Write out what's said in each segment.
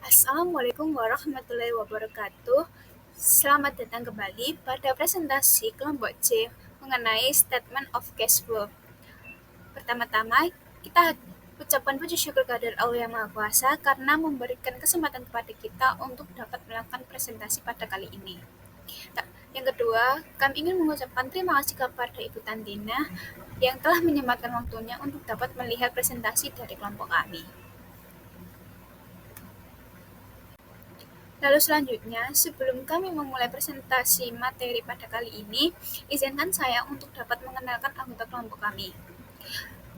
Assalamualaikum warahmatullahi wabarakatuh. Selamat datang kembali pada presentasi kelompok C mengenai Statement of Cash Flow. Pertama-tama, kita ucapkan puji syukur kehadirat Allah yang Maha Kuasa karena memberikan kesempatan kepada kita untuk dapat melakukan presentasi pada kali ini. Yang kedua, kami ingin mengucapkan terima kasih kepada Ibu Tantina yang telah menyempatkan waktunya untuk dapat melihat presentasi dari kelompok kami. Lalu selanjutnya, sebelum kami memulai presentasi materi pada kali ini, izinkan saya untuk dapat mengenalkan anggota kelompok kami.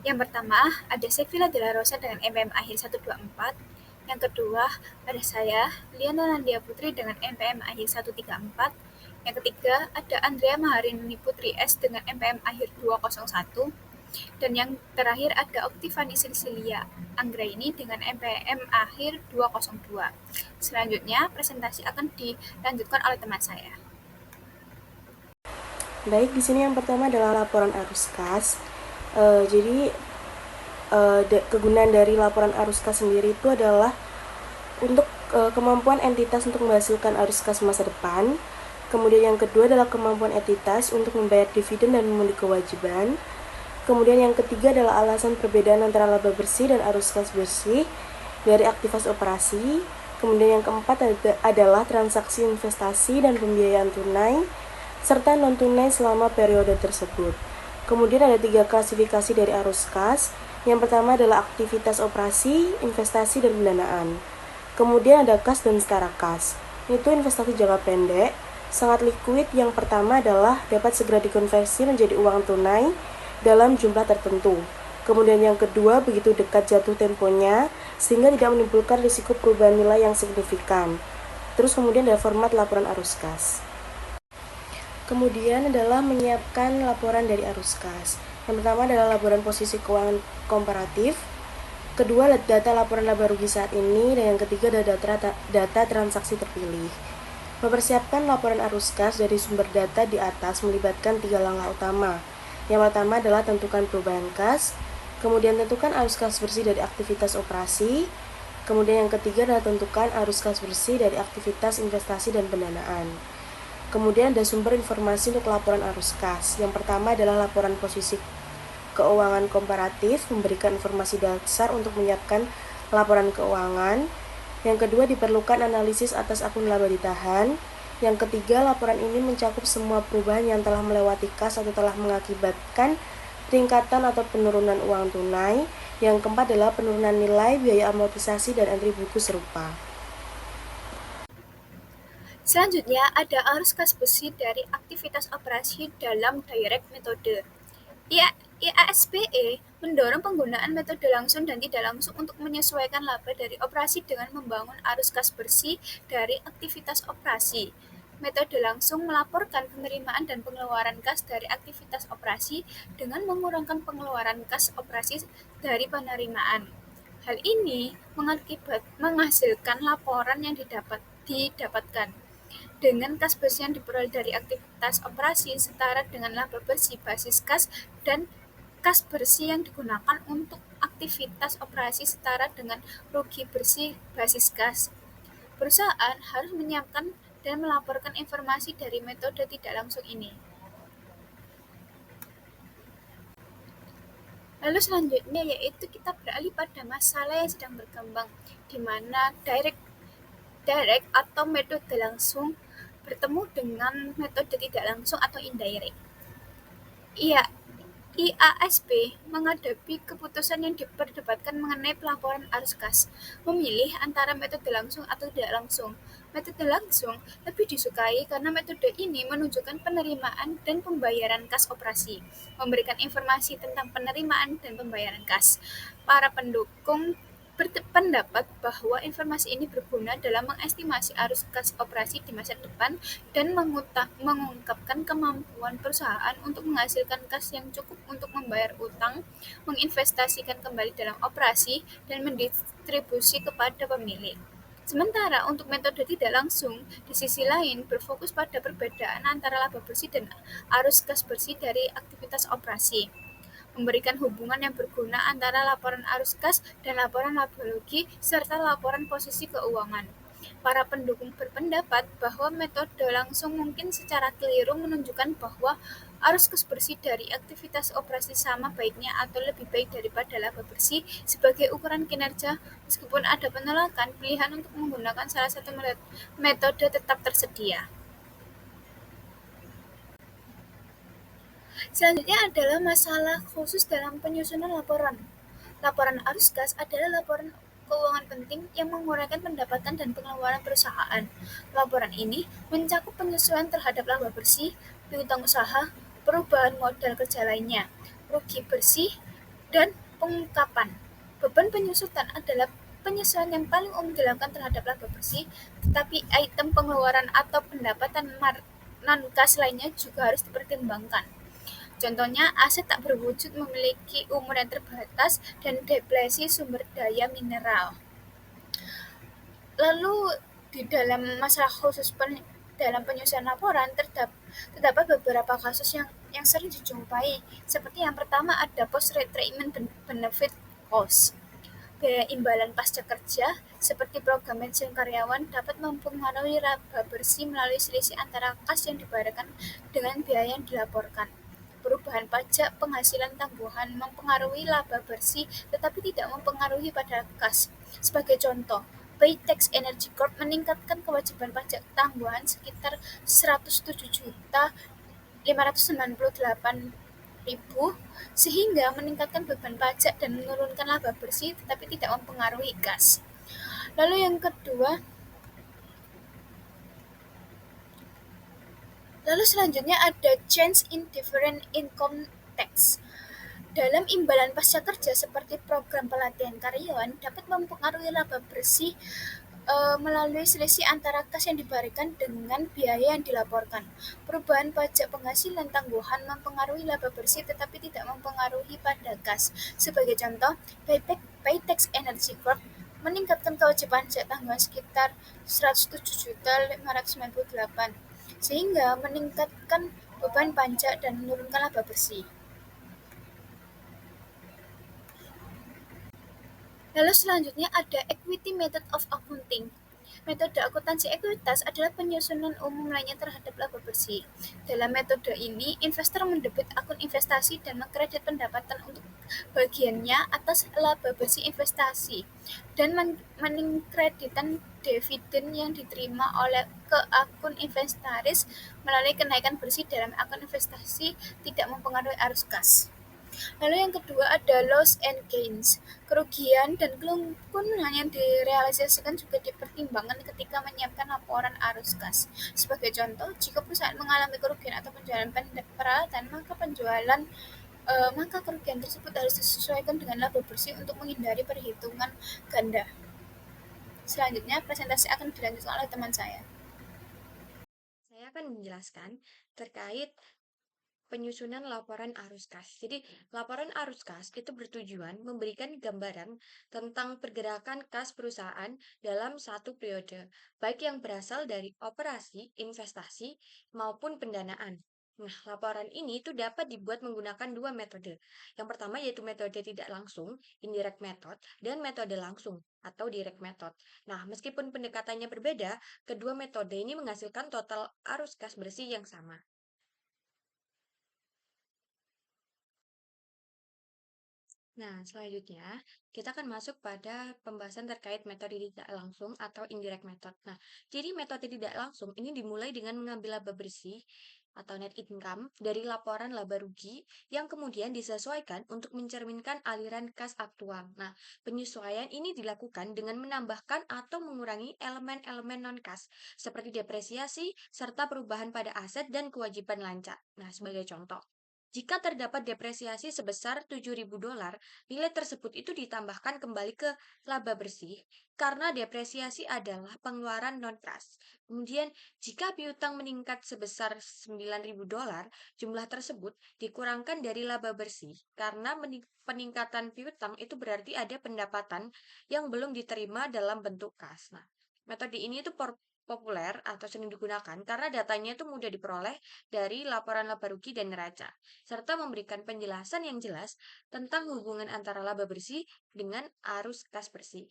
Yang pertama, ada Sevilla de la Rosa dengan MPM akhir 124. Yang kedua, ada saya, Liana Nandia Putri dengan MPM akhir 134. Yang ketiga, ada Andrea Maharini Putri S dengan MPM akhir 201. Dan yang terakhir ada Oktivani Silsilia Anggraini dengan MPM akhir 202. Selanjutnya, presentasi akan dilanjutkan oleh teman saya. Baik, di sini yang pertama adalah laporan arus kas. Kegunaan dari laporan arus kas sendiri itu adalah untuk kemampuan entitas untuk menghasilkan arus kas masa depan. Kemudian yang kedua adalah kemampuan entitas untuk membayar dividen dan memenuhi kewajiban. Kemudian yang ketiga adalah alasan perbedaan antara laba bersih dan arus kas bersih dari aktivitas operasi. Kemudian yang keempat adalah transaksi investasi dan pembiayaan tunai serta non-tunai selama periode tersebut. Kemudian ada 3 klasifikasi dari arus kas. Yang pertama adalah aktivitas operasi, investasi, dan pendanaan. Kemudian ada kas dan setara kas. Itu investasi jangka pendek, sangat liquid. Yang pertama adalah dapat segera dikonversi menjadi uang tunai dalam jumlah tertentu. Kemudian yang kedua, begitu dekat jatuh temponya, sehingga tidak menimbulkan risiko perubahan nilai yang signifikan. Terus kemudian ada format laporan arus kas. Kemudian adalah menyiapkan laporan dari arus kas. Yang pertama adalah laporan posisi keuangan komparatif. Kedua, data laporan laba rugi saat ini. Dan yang ketiga adalah data transaksi terpilih. Mempersiapkan laporan arus kas dari sumber data di atas melibatkan 3 langkah utama. Yang pertama adalah tentukan perubahan kas. Kemudian tentukan arus kas bersih dari aktivitas operasi. Kemudian yang ketiga adalah tentukan arus kas bersih dari aktivitas investasi dan pendanaan. Kemudian ada sumber informasi untuk laporan arus kas. Yang pertama adalah laporan posisi keuangan komparatif, memberikan informasi dasar untuk menyiapkan laporan keuangan. Yang kedua, diperlukan analisis atas akun laba ditahan. Yang ketiga, laporan ini mencakup semua perubahan yang telah melewati kas atau telah mengakibatkan peningkatan atau penurunan uang tunai. Yang keempat adalah penurunan nilai, biaya amortisasi, dan entry buku serupa. Selanjutnya, ada arus kas bersih dari aktivitas operasi dalam direct metode. IASPE mendorong penggunaan metode langsung dan tidak langsung untuk menyesuaikan laba dari operasi dengan membangun arus kas bersih dari aktivitas operasi. Metode langsung melaporkan penerimaan dan pengeluaran kas dari aktivitas operasi dengan mengurangkan pengeluaran kas operasi dari penerimaan. Hal ini menghasilkan laporan yang didapatkan dengan kas bersih yang diperoleh dari aktivitas operasi setara dengan laba bersih basis kas dan kas bersih yang digunakan untuk aktivitas operasi setara dengan rugi bersih basis kas. Perusahaan harus menyiapkan dan melaporkan informasi dari metode tidak langsung ini. Lalu selanjutnya yaitu kita beralih pada masalah yang sedang berkembang, di mana direct atau metode langsung bertemu dengan metode tidak langsung atau indirect. IASP menghadapi keputusan yang diperdebatkan mengenai pelaporan arus kas, memilih antara metode langsung atau tidak langsung. Metode langsung lebih disukai karena metode ini menunjukkan penerimaan dan pembayaran kas operasi, memberikan informasi tentang penerimaan dan pembayaran kas. Para pendukung berpendapat bahwa informasi ini berguna dalam mengestimasi arus kas operasi di masa depan dan mengungkapkan kemampuan perusahaan untuk menghasilkan kas yang cukup untuk membayar utang, menginvestasikan kembali dalam operasi, dan mendistribusi kepada pemilik. Sementara untuk metode tidak langsung, di sisi lain berfokus pada perbedaan antara laba bersih dan arus kas bersih dari aktivitas operasi. memberikan hubungan yang berguna antara laporan arus kas dan laporan laba-rugi serta laporan posisi keuangan. Para pendukung berpendapat bahwa metode langsung mungkin secara keliru menunjukkan bahwa arus kas bersih dari aktivitas operasi sama baiknya atau lebih baik daripada laba bersih sebagai ukuran kinerja. Meskipun ada penolakan, pilihan untuk menggunakan salah satu metode tetap tersedia. Selanjutnya adalah masalah khusus dalam penyusunan laporan. Laporan arus kas adalah laporan keuangan penting yang menguraikan pendapatan dan pengeluaran perusahaan. Laporan ini mencakup penyesuaian terhadap laba bersih, piutang usaha, perubahan modal kerja lainnya, rugi bersih, dan pengungkapan. Beban penyusutan adalah penyesuaian yang paling umum dilakukan terhadap laba bersih, tetapi item pengeluaran atau pendapatan non-kas lainnya juga harus dipertimbangkan. Contohnya, aset tak berwujud memiliki umur yang terbatas dan depresi sumber daya mineral. Lalu, di dalam masalah khusus dalam penyusunan laporan terdapat beberapa kasus yang sering dijumpai. Seperti yang pertama ada post retirement benefit cost. Biaya imbalan pasca kerja seperti program pensiun karyawan dapat mempengaruhi laba bersih melalui selisih antara kas yang dibayarkan dengan biaya yang dilaporkan. Perubahan pajak penghasilan tangguhan mempengaruhi laba bersih tetapi tidak mempengaruhi pada kas. Sebagai contoh, Paytex Energy Corp meningkatkan kewajiban pajak tangguhan sekitar 107.598.000 sehingga meningkatkan beban pajak dan menurunkan laba bersih tetapi tidak mempengaruhi kas. Lalu yang kedua, selanjutnya ada change in different income tax. Dalam imbalan pasca kerja seperti program pelatihan karyawan dapat mempengaruhi laba bersih melalui selisih antara kas yang diberikan dengan biaya yang dilaporkan. Perubahan pajak penghasilan tangguhan mempengaruhi laba bersih tetapi tidak mempengaruhi pada kas. Sebagai contoh, Paytex Energy Corp meningkatkan kewajiban pajak tangguhan sekitar 107.598 sehingga meningkatkan beban pajak dan menurunkan laba bersih. Lalu selanjutnya ada equity method of accounting. Metode akuntansi ekuitas adalah penyusunan umum lainnya terhadap laba bersih. Dalam metode ini, investor mendebit akun investasi dan mengkredit pendapatan untuk bagiannya atas laba bersih investasi dan meningkreditkan dividen yang diterima oleh ke akun inventaris melalui kenaikan bersih dalam akun investasi tidak mempengaruhi arus kas. Lalu yang kedua ada loss and gains. Kerugian dan keuntungan yang direalisasikan juga dipertimbangkan ketika menyiapkan laporan arus kas. Sebagai contoh, jika perusahaan mengalami kerugian atau penjualan peralatan, maka kerugian tersebut harus disesuaikan dengan laba bersih untuk menghindari perhitungan ganda. Selanjutnya, presentasi akan dilanjutkan oleh teman saya. Saya akan menjelaskan terkait penyusunan laporan arus kas. Jadi, laporan arus kas itu bertujuan memberikan gambaran tentang pergerakan kas perusahaan dalam satu periode, baik yang berasal dari operasi, investasi, maupun pendanaan. Nah, laporan ini itu dapat dibuat menggunakan dua metode. Yang pertama yaitu metode tidak langsung, indirect method, dan metode langsung atau direct method. Nah, meskipun pendekatannya berbeda, kedua metode ini menghasilkan total arus kas bersih yang sama. Nah, selanjutnya kita akan masuk pada pembahasan terkait metode tidak langsung atau indirect method. Nah, jadi metode tidak langsung ini dimulai dengan mengambil laba bersih atau net income dari laporan laba rugi yang kemudian disesuaikan untuk mencerminkan aliran kas aktual. Nah, penyesuaian ini dilakukan dengan menambahkan atau mengurangi elemen-elemen non-kas seperti depresiasi serta perubahan pada aset dan kewajiban lancar. Nah, sebagai contoh, jika terdapat depresiasi sebesar $7.000, nilai tersebut itu ditambahkan kembali ke laba bersih karena depresiasi adalah pengeluaran non-kas. Kemudian, jika piutang meningkat sebesar $9.000, jumlah tersebut dikurangkan dari laba bersih karena peningkatan piutang itu berarti ada pendapatan yang belum diterima dalam bentuk kas. Nah, metode ini itu populer atau sering digunakan karena datanya itu mudah diperoleh dari laporan laba rugi dan neraca, serta memberikan penjelasan yang jelas tentang hubungan antara laba bersih dengan arus kas bersih.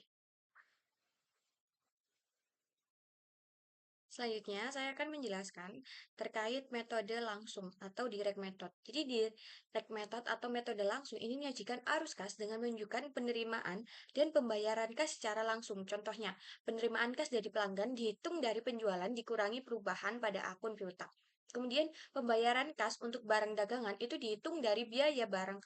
Selanjutnya, saya akan menjelaskan terkait metode langsung atau direct method. Jadi, direct method atau metode langsung ini menyajikan arus kas dengan menunjukkan penerimaan dan pembayaran kas secara langsung. Contohnya, penerimaan kas dari pelanggan dihitung dari penjualan dikurangi perubahan pada akun piutang. Kemudian, pembayaran kas untuk barang dagangan itu dihitung dari biaya barang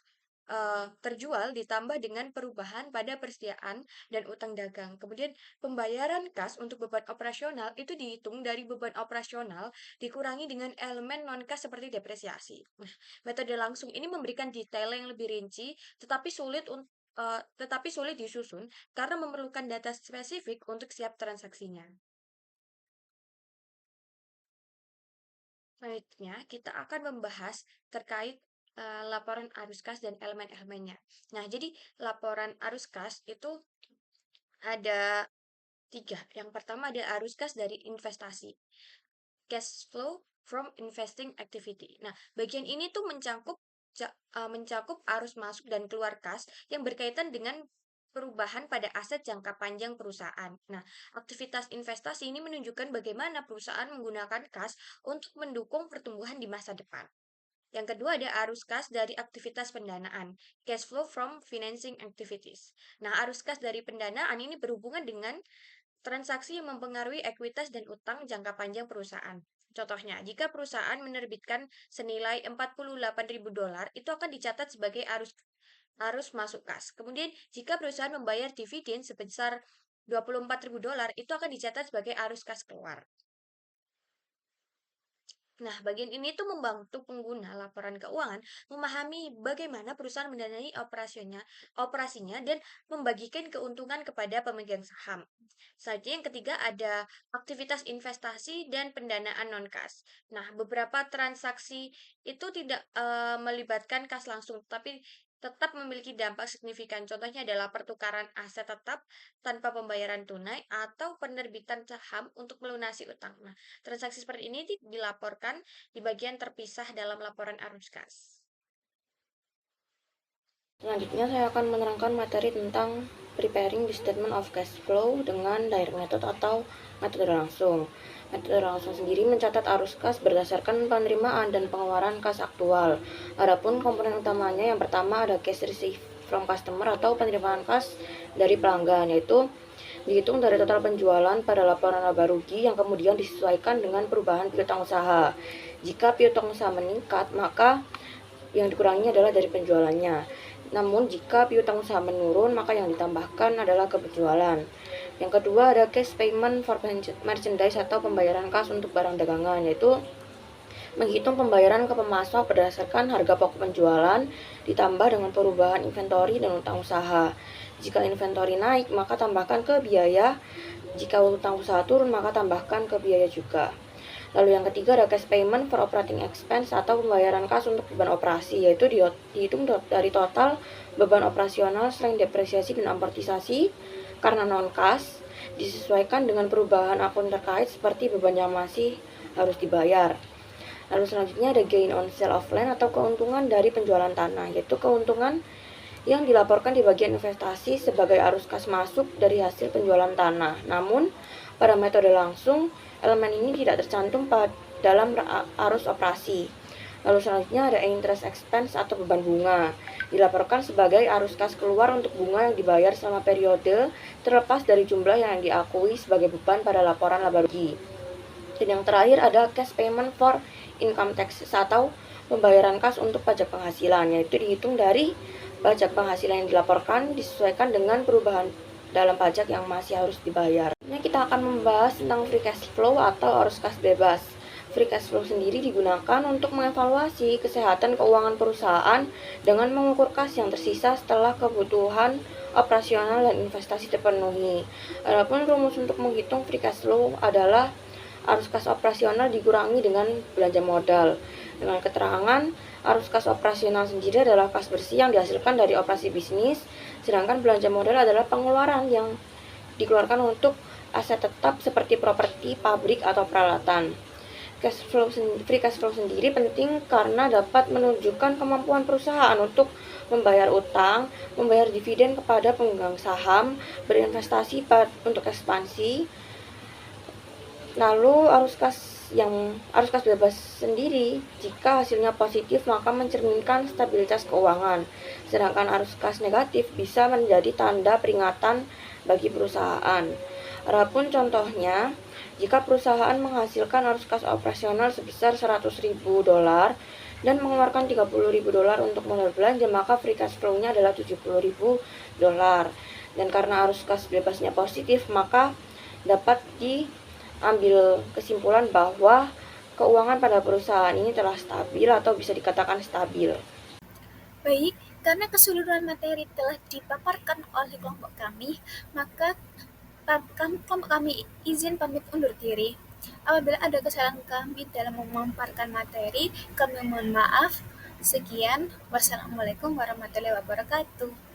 terjual ditambah dengan perubahan pada persediaan dan utang dagang. Kemudian pembayaran kas untuk beban operasional itu dihitung dari beban operasional dikurangi dengan elemen non-kas seperti depresiasi. Nah, metode langsung ini memberikan detail yang lebih rinci, tetapi sulit disusun karena memerlukan data spesifik untuk siap transaksinya. Selanjutnya, kita akan membahas terkait laporan arus kas dan elemen-elemennya. Nah, jadi laporan arus kas itu ada 3. Yang pertama ada arus kas dari investasi, cash flow from investing activity. Nah, bagian ini tuh mencakup arus masuk dan keluar kas yang berkaitan dengan perubahan pada aset jangka panjang perusahaan. Nah, aktivitas investasi ini menunjukkan bagaimana perusahaan menggunakan kas untuk mendukung pertumbuhan di masa depan. Yang kedua ada arus kas dari aktivitas pendanaan, cash flow from financing activities. Nah, arus kas dari pendanaan ini berhubungan dengan transaksi yang mempengaruhi ekuitas dan utang jangka panjang perusahaan. Contohnya, jika perusahaan menerbitkan senilai $48.000, itu akan dicatat sebagai arus masuk kas. Kemudian, jika perusahaan membayar dividen sebesar $24.000, itu akan dicatat sebagai arus kas keluar. Nah, bagian ini tuh membantu pengguna laporan keuangan memahami bagaimana perusahaan mendanai operasinya dan membagikan keuntungan kepada pemegang saham. Selanjutnya yang ketiga ada aktivitas investasi dan pendanaan non-kas. Nah, beberapa transaksi itu tidak melibatkan kas langsung, tapi tetap memiliki dampak signifikan. Contohnya adalah pertukaran aset tetap tanpa pembayaran tunai atau penerbitan saham untuk melunasi utang. Nah, transaksi seperti ini dilaporkan di bagian terpisah dalam laporan arus kas. Selanjutnya saya akan menerangkan materi tentang preparing the statement of cash flow dengan direct method atau metode langsung. Metode langsung sendiri mencatat arus kas berdasarkan penerimaan dan pengeluaran kas aktual. Adapun komponen utamanya yang pertama ada cash received from customer atau penerimaan kas dari pelanggan, yaitu dihitung dari total penjualan pada laporan laba rugi yang kemudian disesuaikan dengan perubahan piutang usaha. Jika piutang usaha meningkat, maka yang dikurangi adalah dari penjualannya. Namun jika piutang usaha menurun, maka yang ditambahkan adalah kepenjualan. Yang kedua ada cash payment for merchandise atau pembayaran kas untuk barang dagangan, yaitu menghitung pembayaran ke pemasok berdasarkan harga pokok penjualan ditambah dengan perubahan inventory dan utang usaha. Jika inventory naik, maka tambahkan ke biaya. Jika utang usaha turun, maka tambahkan ke biaya juga. Lalu yang ketiga ada cash payment for operating expense atau pembayaran kas untuk beban operasi, yaitu dihitung dari total beban operasional selain depresiasi dan amortisasi karena non-kas, disesuaikan dengan perubahan akun terkait seperti beban yang masih harus dibayar. Lalu selanjutnya ada gain on sale of land atau keuntungan dari penjualan tanah, yaitu keuntungan yang dilaporkan di bagian investasi sebagai arus kas masuk dari hasil penjualan tanah. Namun, pada metode langsung, elemen ini tidak tercantum dalam arus operasi. Lalu selanjutnya ada interest expense atau beban bunga. Dilaporkan sebagai arus kas keluar untuk bunga yang dibayar selama periode terlepas dari jumlah yang diakui sebagai beban pada laporan laba rugi. Dan yang terakhir ada cash payment for income taxes atau pembayaran kas untuk pajak penghasilan, yaitu dihitung dari pajak penghasilan yang dilaporkan disesuaikan dengan perubahan dalam pajak yang masih harus dibayar. Ini kita akan membahas tentang free cash flow atau arus kas bebas. Free cash flow sendiri digunakan untuk mengevaluasi kesehatan keuangan perusahaan dengan mengukur kas yang tersisa setelah kebutuhan operasional dan investasi terpenuhi. Adapun rumus untuk menghitung free cash flow adalah arus kas operasional dikurangi dengan belanja modal. Dengan keterangan, arus kas operasional sendiri adalah kas bersih yang dihasilkan dari operasi bisnis, sedangkan belanja modal adalah pengeluaran yang dikeluarkan untuk aset tetap seperti properti, pabrik, atau peralatan. Free cash flow sendiri penting karena dapat menunjukkan kemampuan perusahaan untuk membayar utang, membayar dividen kepada pemegang saham, berinvestasi untuk ekspansi. Lalu arus kas bebas sendiri, jika hasilnya positif maka mencerminkan stabilitas keuangan, sedangkan arus kas negatif bisa menjadi tanda peringatan bagi perusahaan. Adapun contohnya, jika perusahaan menghasilkan arus kas operasional sebesar $100.000 dan mengeluarkan $30.000 untuk modal belanja, maka free cash flow-nya adalah $70.000. Dan karena arus kas bebasnya positif, maka dapat diambil kesimpulan bahwa keuangan pada perusahaan ini telah stabil atau bisa dikatakan stabil. Baik, karena keseluruhan materi telah dipaparkan oleh kelompok kami, maka kelompok kami izin pamit undur diri. Apabila ada kesalahan kami dalam memaparkan materi, kami mohon maaf. Sekian, wassalamualaikum warahmatullahi wabarakatuh.